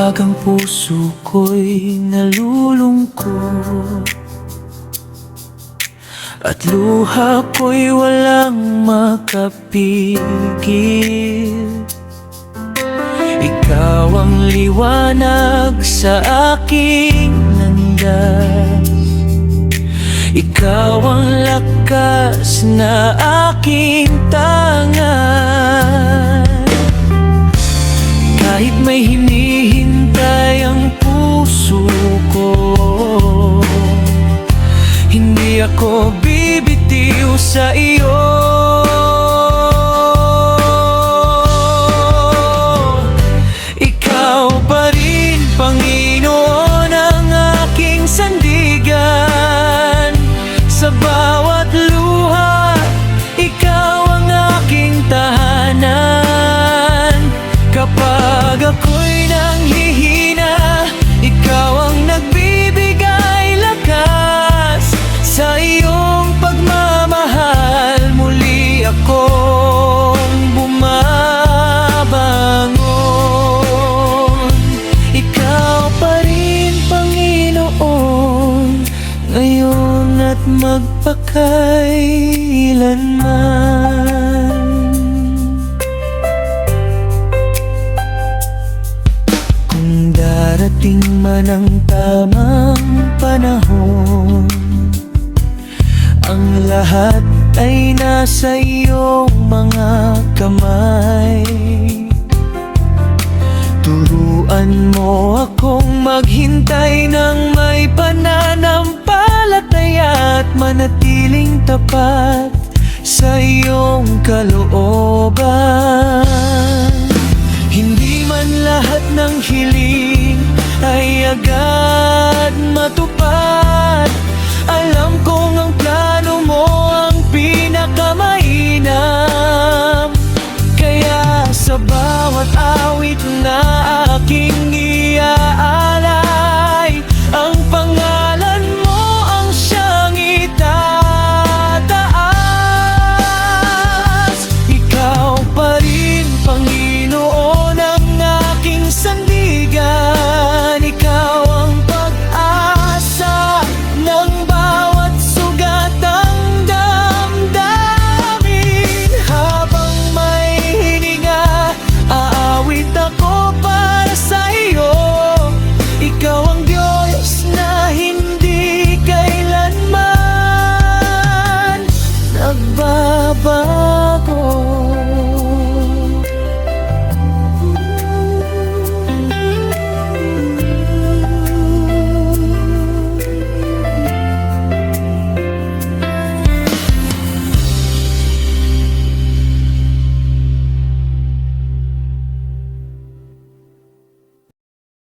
Kapag ang puso ko'y nalulungkot at luha ko'y walang makapigil, ikaw ang liwanag sa aking landas, ikaw ang lakas na aking tangan. Kahit may hinihintay ang puso ko, hindi ako bibitiw sa iyo. Ikaw pa rin, Panginoon, ang aking sandigan. Sa bawat luha, ikaw ang aking tahanan. Kapag ako'y nanghihina, ikaw ang nagbibigay lakas. Sa iyong pagmamahal, muli akong bumabangon. Ikaw pa rin, Panginoon, ngayon at magpakailanman. Darating man ang tamang panahon, ang lahat ay nasa iyong mga kamay. Turuan mo akong maghintay ng may pananampalataya at manatiling tapat sa iyong kalooban. Hindi man lahat ng hiling ay agad matupad, alam kong ang plano mo ang pinakamainam. Kaya sa bawat awit na